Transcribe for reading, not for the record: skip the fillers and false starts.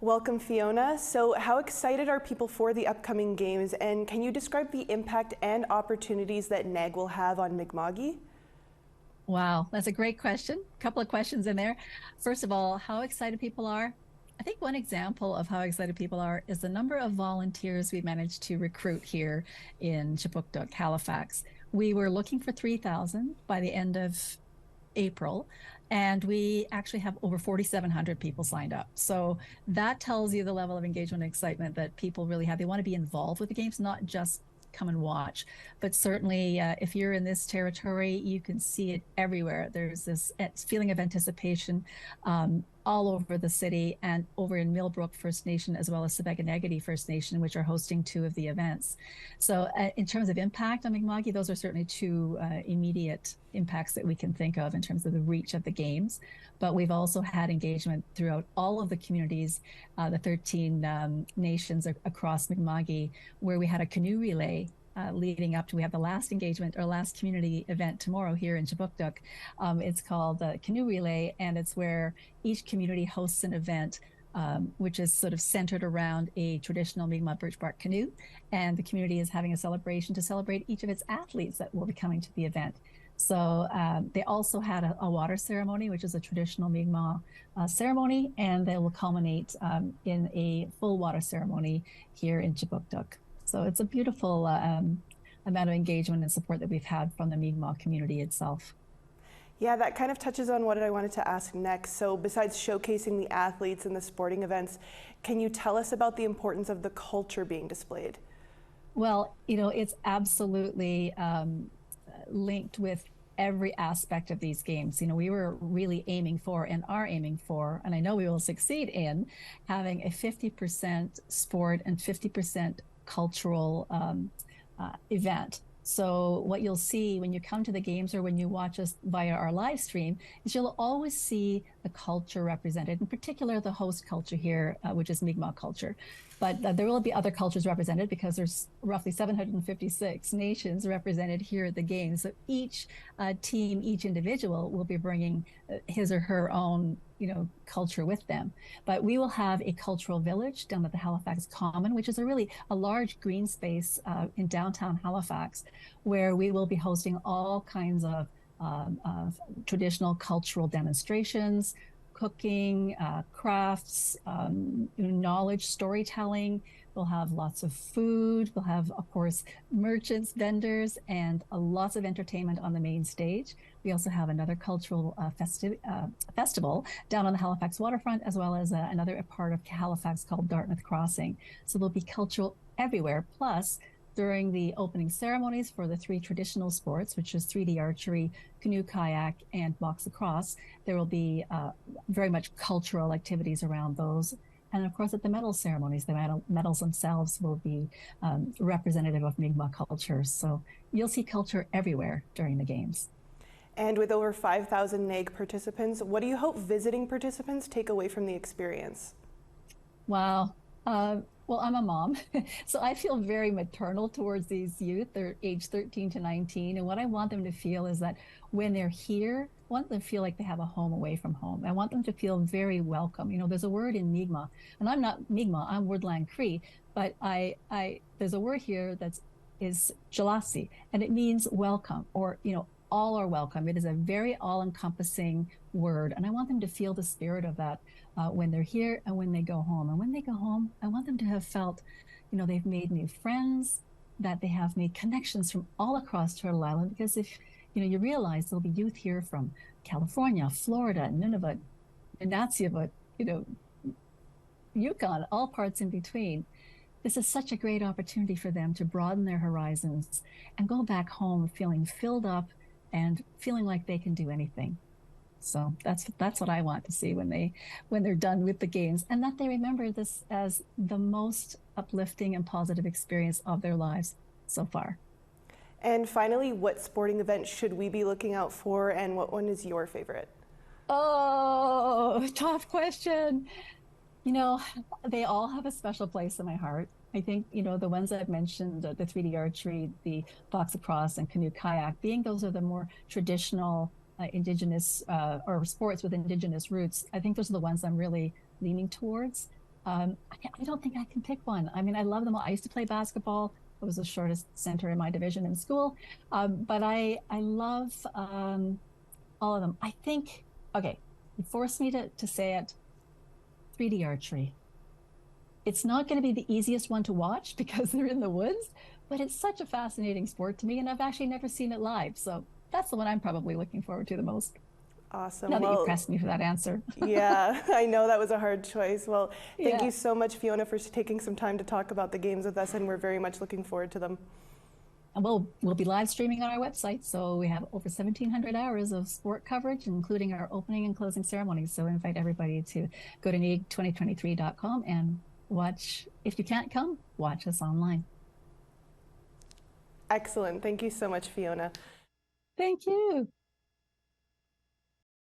Welcome, Fiona. So how excited are people for the upcoming games, and can you describe the impact and opportunities that NAIG will have on Mi'kma'ki? Wow, that's a great question. A couple of questions in there. First of all, how excited people are. I think one example of how excited people are is the number of volunteers we managed to recruit here in Chipuktuk, Halifax. We were looking for 3,000 by the end of April, and we actually have over 4,700 people signed up. So that tells you the level of engagement and excitement that people really have. They want to be involved with the games, not just come and watch. But certainly, if you're in this territory, you can see it everywhere. There's this feeling of anticipation all over the city and over in Millbrook First Nation, as well as Sebeganegati First Nation, which are hosting two of the events. So in terms of impact on Mi'kma'ki, those are certainly two immediate impacts that we can think of in terms of the reach of the games. But we've also had engagement throughout all of the communities, the 13 nations across Mi'kma'ki, where we had a canoe relay leading up to, we have the last engagement or last community event tomorrow here in Chipuktuk. It's called the Canoe Relay, and it's where each community hosts an event which is sort of centered around a traditional Mi'kmaq birch bark canoe. And the community is having a celebration to celebrate each of its athletes that will be coming to the event. So they also had a water ceremony, which is a traditional Mi'kmaq ceremony, and they will culminate in a full water ceremony here in Chipuktuk. So it's a beautiful amount of engagement and support that we've had from the Mi'kmaq community itself. Yeah, that kind of touches on what I wanted to ask next. So besides showcasing the athletes and the sporting events, can you tell us about the importance of the culture being displayed? Well, it's absolutely linked with every aspect of these games. We were really aiming for and are aiming for, and I know we will succeed in, having a 50% sport and 50% cultural event. So what you'll see when you come to the games or when you watch us via our live stream is you'll always see the culture represented, in particular the host culture here, which is Mi'kmaq culture. But there will be other cultures represented because there's roughly 756 nations represented here at the games. So each team, each individual will be bringing his or her own culture with them. But we will have a cultural village down at the Halifax Common, which is a large green space in downtown Halifax, where we will be hosting all kinds of traditional cultural demonstrations, cooking, crafts, knowledge, storytelling. We'll have lots of food. We'll have, of course, merchants, vendors, and lots of entertainment on the main stage. We also have another cultural festival down on the Halifax waterfront, as well as another part of Halifax called Dartmouth Crossing. So there'll be cultural everywhere. Plus, during the opening ceremonies for the three traditional sports, which is 3D archery, canoe kayak, and box lacrosse, there will be very much cultural activities around those. And of course, at the medal ceremonies, the medals themselves will be representative of Mi'kmaq culture. So you'll see culture everywhere during the games. And with over 5,000 NAIG participants, what do you hope visiting participants take away from the experience? Wow. Well, I'm a mom, so I feel very maternal towards these youth. They're age 13 to 19. And what I want them to feel is that when they're here, I want them to feel like they have a home away from home. I want them to feel very welcome. There's a word in Mi'kmaq, and I'm not Mi'kmaq, I'm Wordland Cree, but there's a word here is jalasi, and it means welcome, or, all are welcome. It is a very all-encompassing word, and I want them to feel the spirit of that when they're here and when they go home. And when they go home, I want them to have felt, they've made new friends, that they have made connections from all across Turtle Island. Because if you realize there'll be youth here from California, Florida, Nunavut, Nunatsiavut, Yukon, all parts in between. This is such a great opportunity for them to broaden their horizons and go back home feeling filled up and feeling like they can do anything. So that's what I want to see when they're done with the games, and that they remember this as the most uplifting and positive experience of their lives so far. And finally, what sporting event should we be looking out for, and what one is your favorite? Oh, tough question. They all have a special place in my heart. I think, the ones I've mentioned, the 3D archery, the box lacrosse, and canoe kayak, those are the more traditional Indigenous or sports with Indigenous roots. I think those are the ones I'm really leaning towards. I don't think I can pick one. I mean, I love them all. I used to play basketball. I was the shortest center in my division in school. But I love all of them. I think, okay, you forced me to say it, 3D archery. It's not going to be the easiest one to watch because they're in the woods, but it's such a fascinating sport to me, and I've actually never seen it live. So that's the one I'm probably looking forward to the most. Awesome. Now that you pressed me for that answer. Yeah, I know that was a hard choice. Well, thank Yeah. you so much, Fiona, for taking some time to talk about the games with us, and we're very much looking forward to them. And we'll be live streaming on our website. So we have over 1,700 hours of sport coverage, including our opening and closing ceremonies. So I invite everybody to go to naig2023.com and watch. If you can't come, watch us online. Excellent. Thank you so much, Fiona. Thank you.